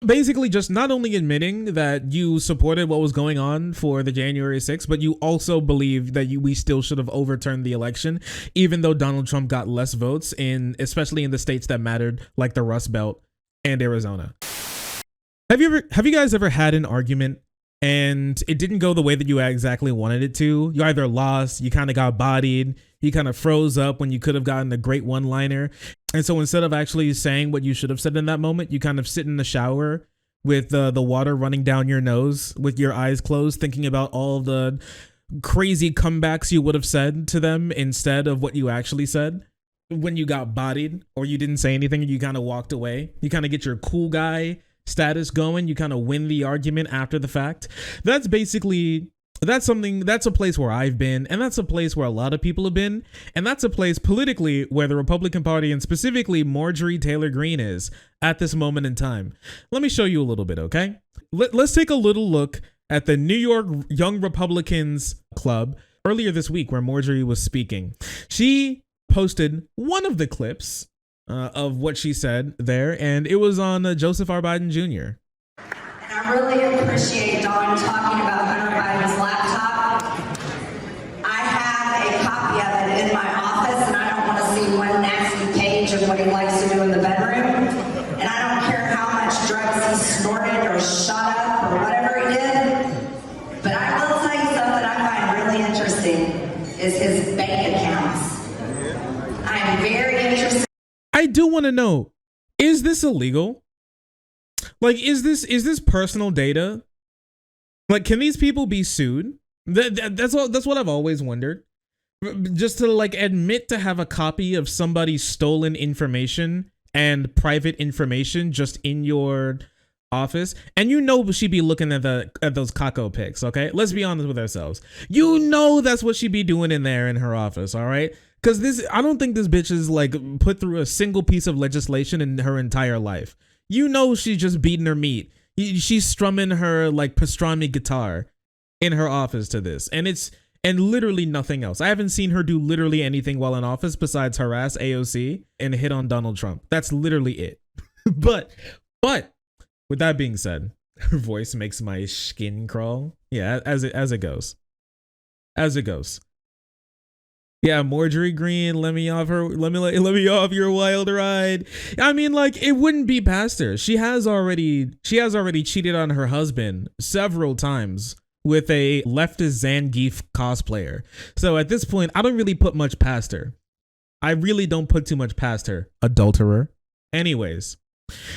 basically just not only admitting that you supported what was going on for the January 6th, but you also believe that we still should have overturned the election, even though Donald Trump got less votes especially in the states that mattered, like the Rust Belt and Arizona. Have you guys ever had an argument and it didn't go the way that you exactly wanted it to? You either lost, you kind of got bodied, you kind of froze up when you could have gotten a great one-liner. And so instead of actually saying what you should have said in that moment, you kind of sit in the shower with the water running down your nose with your eyes closed, thinking about all the crazy comebacks you would have said to them instead of what you actually said when you got bodied, or you didn't say anything and you kind of walked away. You kind of get your cool guy status going. You kind of win the argument after the fact. That's a place where I've been, and that's a place where a lot of people have been, and that's a place politically where the Republican Party and specifically Marjorie Taylor Greene is at this moment in time. Let me show you a little bit, okay? Let's take a little look at the New York Young Republicans Club earlier this week where Marjorie was speaking. She posted one of the clips of what she said there, and it was on Joseph R. Biden Jr. And I really appreciate Dawn talking about Hunter Biden's laptop. I have a copy of it in my office, and I don't want to see one nasty page of what he likes to do in the bedroom. And I don't care how much drugs he snorted or shot up or whatever he did. But I will tell you something I find really interesting is his bank accounts. I'm very interested. I do want to know, is this illegal? Like, is this personal data? Like, can these people be sued? That's what I've always wondered. Just to like admit to have a copy of somebody's stolen information and private information just in your office, and she'd be looking at those Kako pics. Okay, let's be honest with ourselves. That's what she'd be doing in there in her office. All right. Because I don't think this bitch is like put through a single piece of legislation in her entire life. She's just beating her meat. She's strumming her like pastrami guitar in her office to this. And literally nothing else. I haven't seen her do literally anything while in office besides harass AOC and hit on Donald Trump. That's literally it. But with that being said, her voice makes my skin crawl. Yeah, as it goes. Yeah, Marjorie Greene, let me off your wild ride. I mean, like, it wouldn't be past her. She has already cheated on her husband several times with a leftist Zangief cosplayer. So at this point, I don't really put much past her. I really don't put too much past her. Adulterer. Anyways,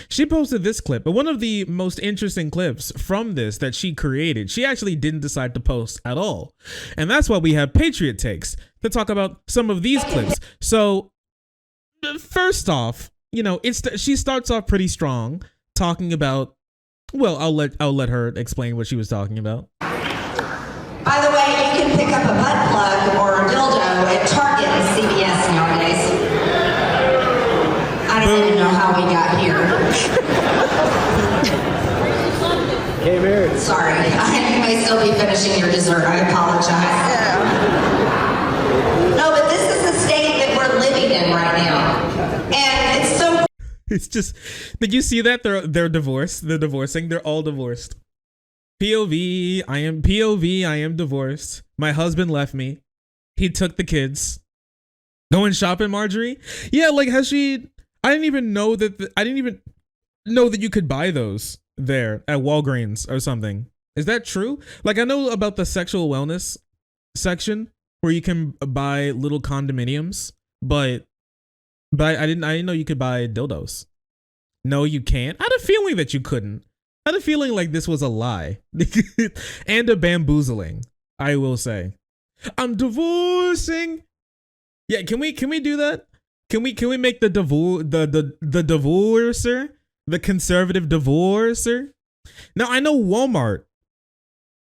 she posted this clip, but one of the most interesting clips from this that she created, she actually didn't decide to post at all. And that's why we have Patriot Takes to talk about some of these clips. So first off, she starts off pretty strong talking about, well, I'll let her explain what she was talking about. By the way, you can pick up a butt plug or a dildo at Target and CVS nowadays. I don't even know how we got here. Came here. Sorry, you may still be finishing your dessert. I apologize. No, but this is the state that we're living in right now, and it's so. It's just, did you see that they're divorced? They're divorcing. They're all divorced. POV. I am divorced. My husband left me. He took the kids. Going shopping, Marjorie? Yeah, like has she? I didn't even know that you could buy those there at Walgreens or something. Is that true? Like, I know about the sexual wellness section where you can buy little condominiums, but I didn't know you could buy dildos. No, you can't. I had a feeling that you couldn't. I had a feeling like this was a lie and a bamboozling, I will say. I'm divorcing. Yeah, can we do that? Can we make the divorcer, the conservative divorcer? Now I know Walmart,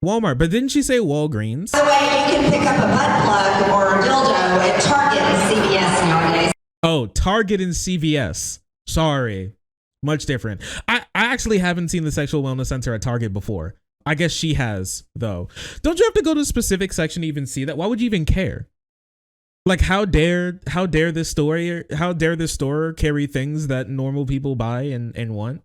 but didn't she say Walgreens? By the way, you can pick up a butt plug or a dildo at Target and CVS nowadays. Oh, Target and CVS. Sorry, much different. I actually haven't seen the sexual wellness center at Target before. I guess she has though. Don't you have to go to a specific section to even see that? Why would you even care? Like, how dare this store carry things that normal people buy and want?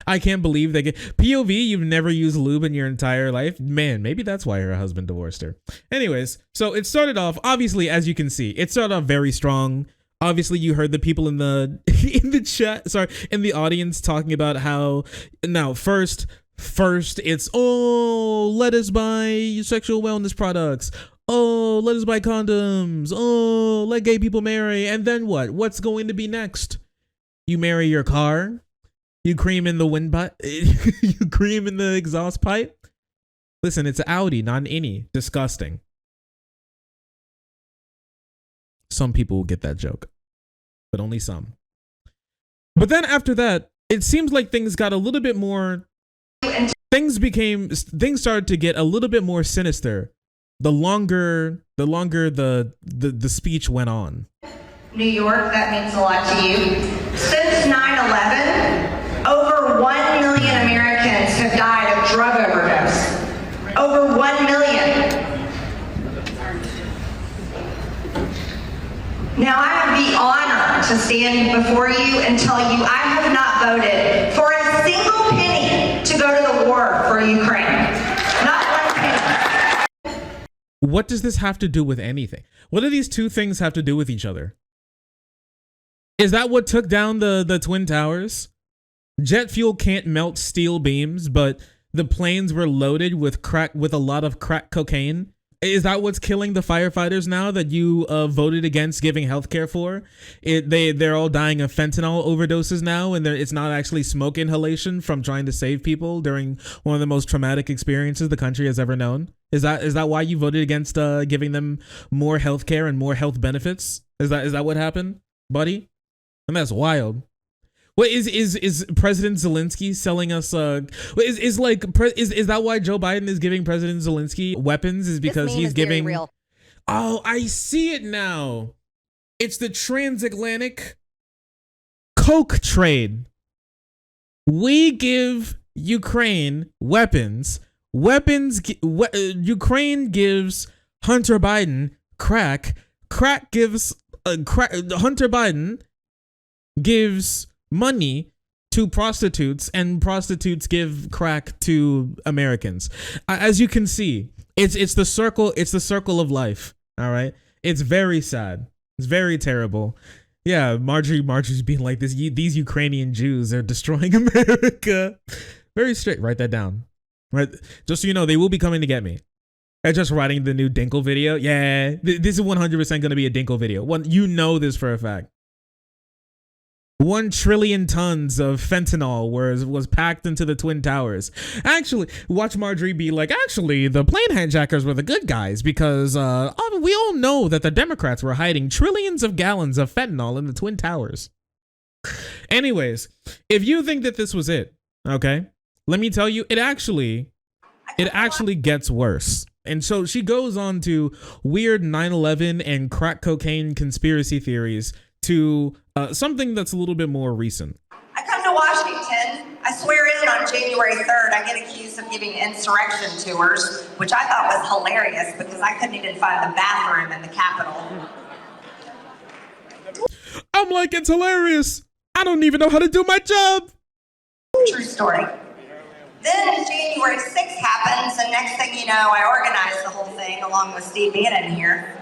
I can't believe they get POV. You've never used lube in your entire life. Man, maybe that's why her husband divorced her. Anyways, so it started off, obviously, as you can see, it started off very strong. Obviously, you heard the people in the in the audience talking about how now first it's, oh, let us buy sexual wellness products. Oh, let us buy condoms. Oh, let gay people marry. And then what? What's going to be next? You marry your car. You cream in the windpipe. You cream in the exhaust pipe. Listen, it's an Audi, not an innie. Disgusting. Some people will get that joke, but only some. But then after that, it seems like things got a little bit more. Things started to get a little bit more sinister. The longer the speech went on. New York, that means a lot to you. Since 9/11. Over 1 million Americans have died of drug overdose. Over 1 million. Now I have the honor to stand before you and tell you I have not voted for a single penny to go to the war for Ukraine. Not one penny. What does this have to do with anything? What do these two things have to do with each other? Is that what took down the Twin Towers? Jet fuel can't melt steel beams, but the planes were loaded with a lot of crack cocaine. Is that what's killing the firefighters now that you voted against giving healthcare for? They're all dying of fentanyl overdoses now, and it's not actually smoke inhalation from trying to save people during one of the most traumatic experiences the country has ever known. Is that why you voted against giving them more healthcare and more health benefits? Is that what happened, buddy? And that's wild. What is President Zelensky selling us? Is that why Joe Biden is giving President Zelensky weapons? Is because he's giving? Real. Oh, I see it now. It's the transatlantic coke trade. We give Ukraine weapons. Ukraine gives Hunter Biden crack. Crack gives Hunter Biden gives money to prostitutes, and prostitutes give crack to Americans. As you can see, it's the circle of life. All right, it's very sad. It's very terrible. Yeah, Marjorie's being like this. These Ukrainian Jews are destroying America. Very straight. Write that down. Right, just so you know, they will be coming to get me. I'm just writing the new Dinkle video. Yeah, this is 100% going to be a Dinkle video. You know this for a fact. 1 trillion tons of fentanyl was packed into the Twin Towers. Actually, watch Marjorie be like, actually, the plane hijackers were the good guys because we all know that the Democrats were hiding trillions of gallons of fentanyl in the Twin Towers. Anyways, if you think that this was it, okay, let me tell you, it actually gets worse. And so she goes on to weird 9/11 and crack cocaine conspiracy theories to something that's a little bit more recent. I come to Washington. I swear in on January 3rd. I get accused of giving insurrection tours, which I thought was hilarious because I couldn't even find the bathroom in the Capitol. I'm like, it's hilarious. I don't even know how to do my job. True story. Then January 6th happens, and next thing you know, I organized the whole thing along with Steve Bannon here.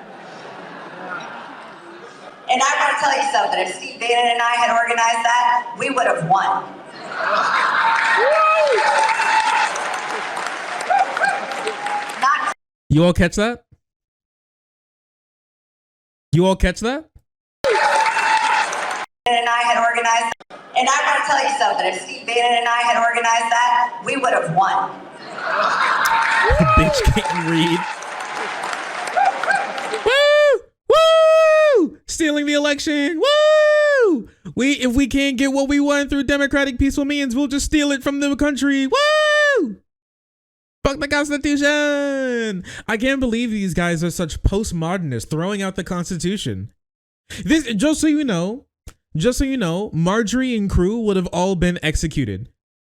And I want to tell you something, if Steve Bannon and I had organized that, we would have won. You all catch that? You all catch that? And I had organized, and I want to tell you something, if Steve Bannon and I had organized that, we would have won. Bitch can't read. Woo! Stealing the election. Woo! If we can't get what we want through democratic peaceful means, we'll just steal it from the country. Woo! Fuck the Constitution. I can't believe these guys are such postmodernists throwing out the Constitution. This, just so you know, Marjorie and crew would have all been executed.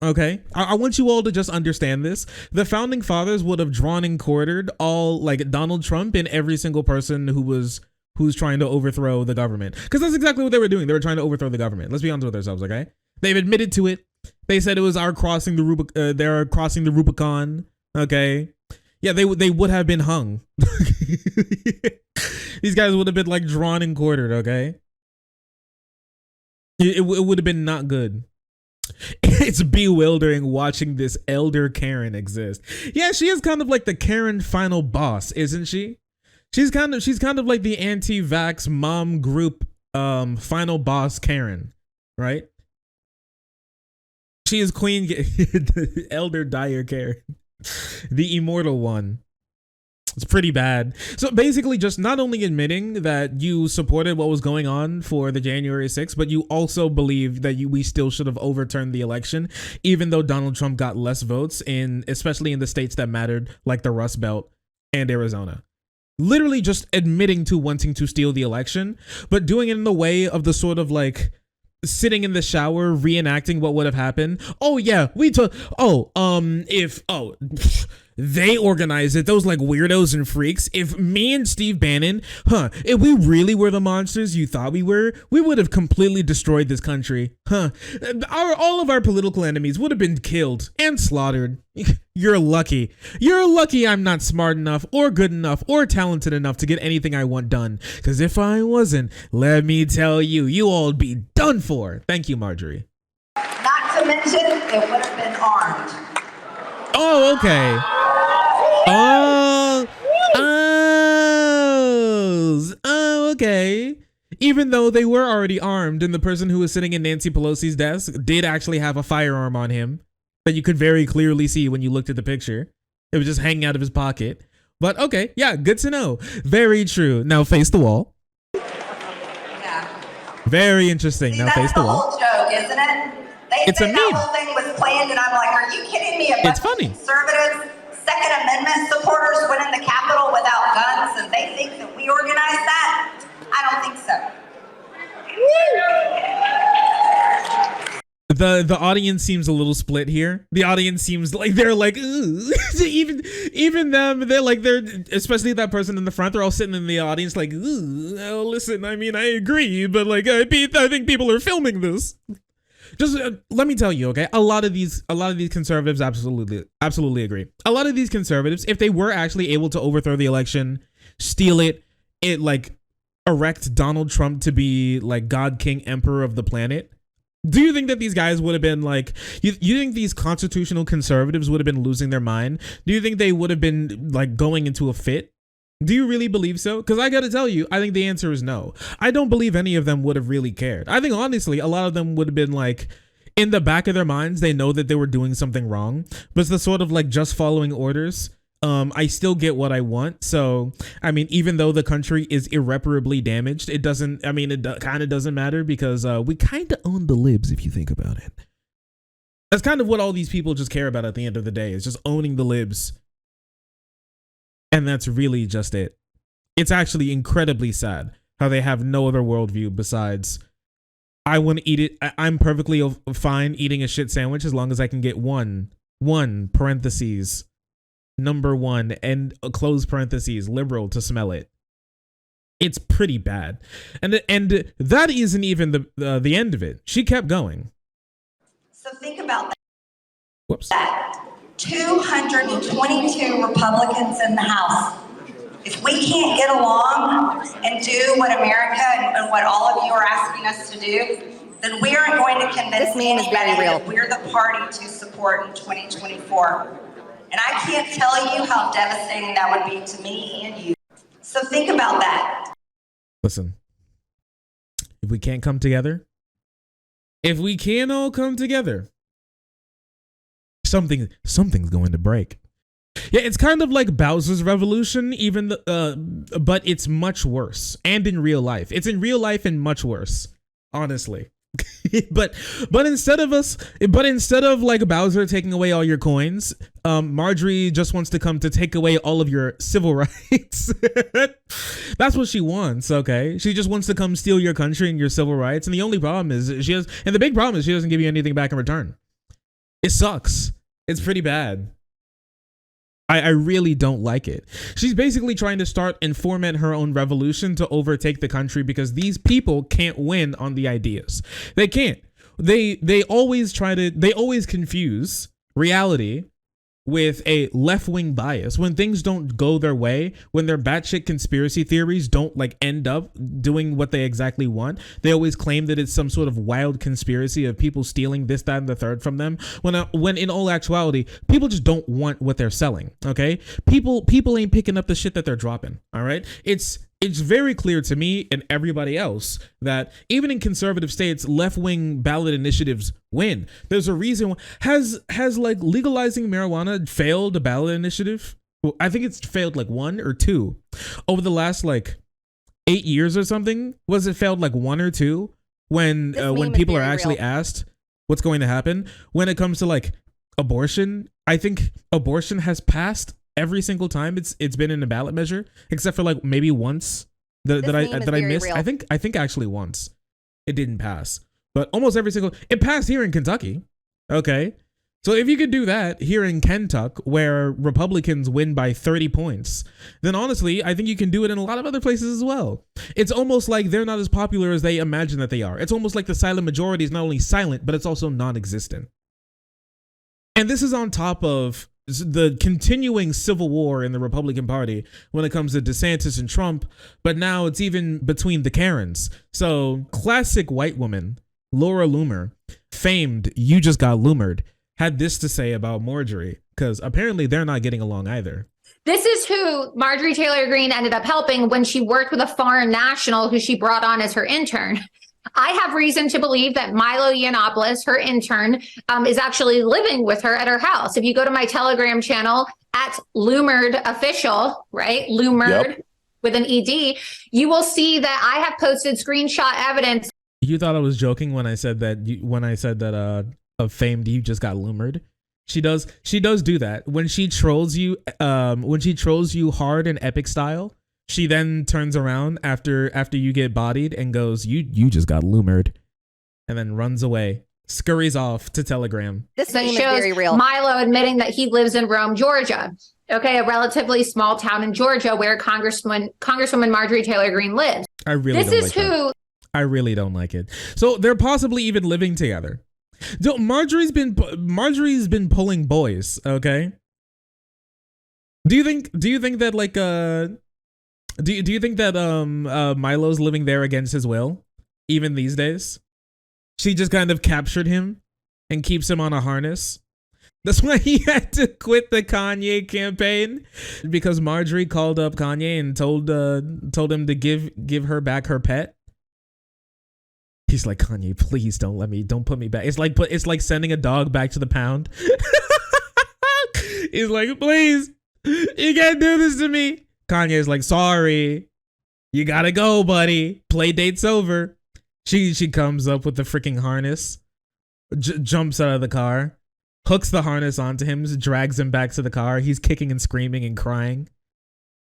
Okay, I want you all to just understand this. The founding fathers would have drawn and quartered all, like, Donald Trump and every single person who's trying to overthrow the government, because that's exactly what they were doing. They were trying to overthrow the government. Let's be honest with ourselves, okay? They've admitted to it. They said it was our crossing the they're crossing the Rubicon. Okay. Yeah, they would have been hung. These guys would have been like drawn and quartered. Okay. It would have been not good. It's bewildering watching this elder Karen exist. Yeah, she is kind of like the Karen final boss, isn't she? She's kind of like the anti-vax mom group final boss Karen, right? She is Queen the Elder Dire Karen, the immortal one. It's pretty bad. So basically just not only admitting that you supported what was going on for the January 6th, but you also believe that we still should have overturned the election, even though Donald Trump got less votes especially in the states that mattered, like the Rust Belt and Arizona. Literally just admitting to wanting to steal the election, but doing it in the way of the sort of like sitting in the shower reenacting what would have happened. Oh yeah, they organized it, those like weirdos and freaks. If me and Steve Bannon, if we really were the monsters you thought we were, we would have completely destroyed this country. All of our political enemies would have been killed and slaughtered. You're lucky. You're lucky I'm not smart enough or good enough or talented enough to get anything I want done. Because if I wasn't, let me tell you, you all would be done for. Thank you, Marjorie. Not to mention, it would have been armed. Oh, okay. Okay. Even though they were already armed and the person who was sitting in Nancy Pelosi's desk did actually have a firearm on him that you could very clearly see when you looked at the picture. It was just hanging out of his pocket. But okay, yeah, good to know. Very true. Now face the wall. Yeah. Very interesting. Now face the wall. That's the whole joke, isn't it? They say that whole thing was planned, and I'm like, are you kidding me? It's funny. Conservatives, Second Amendment supporters went in the Capitol without guns, and they think that we organized that? I don't think so. The audience seems a little split here. The audience seems like they're like, even them, they're especially that person in the front. They're all sitting in the audience like, oh, listen, I mean, I agree, but like, I think people are filming this. Just let me tell you, okay? A lot of these conservatives absolutely agree. A lot of these conservatives, if they were actually able to overthrow the election, steal it like erect Donald Trump to be like God, King, Emperor of the planet. Do you think that these guys would have been like, you think these constitutional conservatives would have been losing their mind? Do you think they would have been like going into a fit? Do you really believe so? Because I got to tell you, I think the answer is no. I don't believe any of them would have really cared. I think honestly, a lot of them would have been like, in the back of their minds, they know that they were doing something wrong, but it's the sort of like just following orders. I still get what I want. So, I mean, even though the country is irreparably damaged, it kind of doesn't matter because we kind of own the libs if you think about it. That's kind of what all these people just care about at the end of the day, is just owning the libs. And that's really just it. It's actually incredibly sad how they have no other worldview besides, I want to eat it. I'm perfectly fine eating a shit sandwich as long as I can get one parentheses, number one, and close parentheses, liberal to smell it. It's pretty bad. And that isn't even the end of it. She kept going. So think about that. Whoops. 222 Republicans in the House. If we can't get along and do what America and what all of you are asking us to do, then we aren't going to convince anybody that we're the party to support in 2024. And I can't tell you how devastating that would be to me and you. So think about that. Listen, if we can't come together, if we can't all come together, something's going to break. Yeah, it's kind of like Bowser's Revolution, but it's much worse. And in real life, it's in real life and much worse, honestly. but instead of like Bowser taking away all your coins, Marjorie just wants to come to take away all of your civil rights. That's what she wants. Okay, she just wants to come steal your country and your civil rights. And the only problem is the big problem is she doesn't give you anything back in return. It sucks. It's pretty bad. I really don't like it. She's basically trying to start and foment her own revolution to overtake the country because these people can't win on the ideas. They can't. they always confuse reality with a left-wing bias. When things don't go their way, when their batshit conspiracy theories don't like end up doing what they exactly want, they always claim that it's some sort of wild conspiracy of people stealing this, that, and the third from them. When in all actuality, people just don't want what they're selling. Okay, people ain't picking up the shit that they're dropping. All right, it's very clear to me and everybody else that even in conservative states, left-wing ballot initiatives win. There's a reason. Has like legalizing marijuana failed a ballot initiative? Well, I think it's failed like 1 or 2 over the last like 8 years or something. Was it failed like 1 or 2 when people are actually asked what's going to happen when it comes to like abortion? I think abortion has passed every single time it's been in a ballot measure, except for like maybe once that I missed. Real. I think actually once it didn't pass, but almost every single it passed here in Kentucky. Okay, so if you could do that here in Kentucky, where Republicans win by 30 points, then honestly, I think you can do it in a lot of other places as well. It's almost like they're not as popular as they imagine that they are. It's almost like the silent majority is not only silent, but it's also non-existent. And this is on top of the continuing civil war in the Republican Party when it comes to DeSantis and Trump, but now it's even between the Karens. So classic white woman, Laura Loomer, famed "You Just Got Loomered," had this to say about Marjorie, because apparently they're not getting along either. This is who Marjorie Taylor Greene ended up helping when she worked with a foreign national who she brought on as her intern. I have reason to believe that Milo Yiannopoulos, her intern, is actually living with her at her house. If you go to my Telegram channel at Loomered Official, right? Loomered with an ED, you will see that I have posted screenshot evidence. You thought I was joking when I said that of famed "You Just Got Loomered." She does do that when she trolls you hard and epic style. She then turns around after you get bodied and goes, you just got loomered, and then runs away, scurries off to Telegram. This shows very real. Milo admitting that he lives in Rome, Georgia. Okay, a relatively small town in Georgia where Congresswoman Marjorie Taylor Greene lives. I really don't like it. So they're possibly even living together. Marjorie's been pulling boys. Okay. Do you think that like Do you think that Milo's living there against his will, even these days? She just kind of captured him and keeps him on a harness. That's why he had to quit the Kanye campaign, because Marjorie called up Kanye and told him to give her back her pet. He's like, Kanye, please don't put me back. It's like sending a dog back to the pound. He's like, please, you can't do this to me. Kanye's like, sorry, you gotta go, buddy. Play date's over. She comes up with the freaking harness, jumps out of the car, hooks the harness onto him, drags him back to the car. He's kicking and screaming and crying.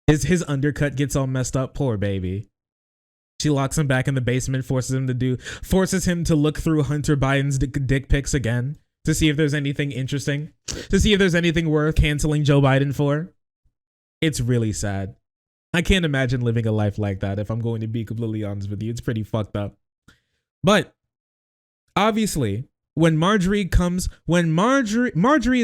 His undercut gets all messed up. Poor baby. She locks him back in the basement, forces him to look through Hunter Biden's dick pics again to see if there's anything interesting, to see if there's anything worth canceling Joe Biden for. It's really sad. I can't imagine living a life like that, if I'm going to be completely honest with you. It's pretty fucked up. But obviously, when Marjorie is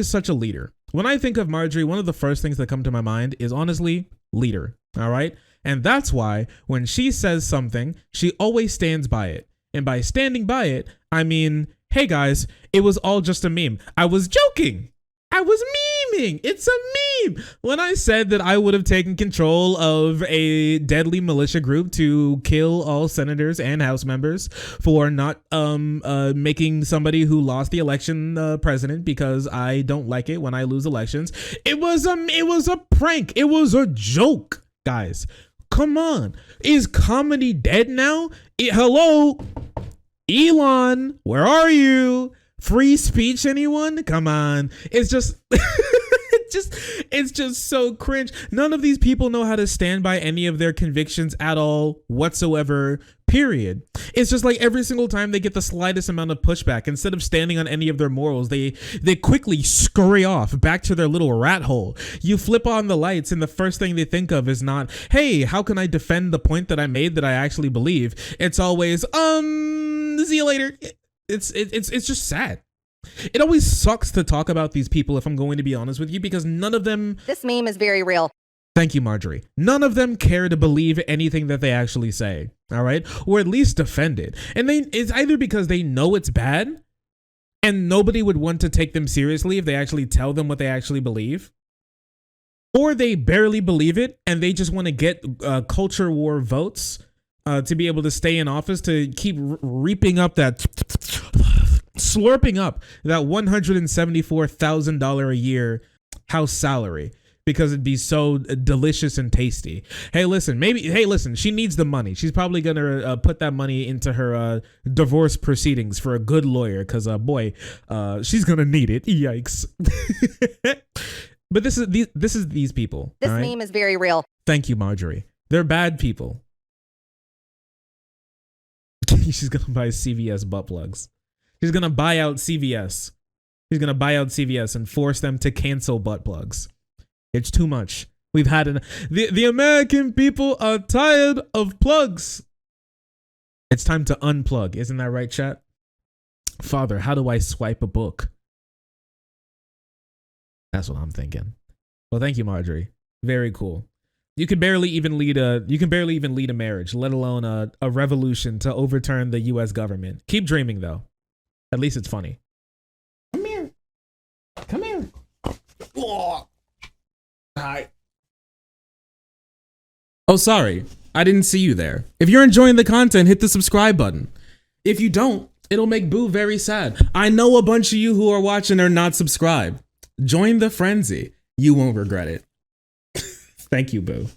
such a leader. When I think of Marjorie, one of the first things that come to my mind is honestly leader. All right. And that's why when she says something, she always stands by it. And by standing by it, I mean, hey guys, it was all just a meme. I was joking. I was memeing. It's a meme. When I said that I would have taken control of a deadly militia group to kill all senators and House members for not making somebody who lost the election president, because I don't like it when I lose elections. It was a prank. It was a joke, guys. Come on. Is comedy dead now? Hello, Elon, where are you? Free speech, anyone? Come on. It's just it's just so cringe. None of these people know how to stand by any of their convictions at all whatsoever, period. It's just like every single time they get the slightest amount of pushback, instead of standing on any of their morals, they quickly scurry off back to their little rat hole. You flip on the lights and the first thing they think of is not, hey, how can I defend the point that I made that I actually believe? It's always, see you later. It's just sad. It always sucks to talk about these people, if I'm going to be honest with you, because none of them. This meme is very real. Thank you, Marjorie. None of them care to believe anything that they actually say. All right, or at least defend it. And it's either because they know it's bad, and nobody would want to take them seriously if they actually tell them what they actually believe, or they barely believe it and they just want to get culture war votes to be able to stay in office, to keep reaping up that, slurping up that $174,000 a year house salary because it'd be so delicious and tasty. Hey, listen, she needs the money. She's probably going to put that money into her divorce proceedings for a good lawyer because, boy, she's going to need it. Yikes. But this is these people. This meme is very real. Thank you, Marjorie. They're bad people. She's going to buy CVS butt plugs. She's going to buy out CVS. She's going to buy out CVS and force them to cancel butt plugs. It's too much. We've had the American people are tired of plugs. It's time to unplug. Isn't that right, chat? Father, how do I swipe a book? That's what I'm thinking. Well, thank you, Marjorie. Very cool. You can barely even lead a marriage, let alone a revolution to overturn the US government. Keep dreaming though. At least it's funny. Come here. Come here. Oh. Hi. Oh, sorry. I didn't see you there. If you're enjoying the content, hit the subscribe button. If you don't, it'll make Boo very sad. I know a bunch of you who are watching are not subscribed. Join the frenzy. You won't regret it. Thank you, Boo.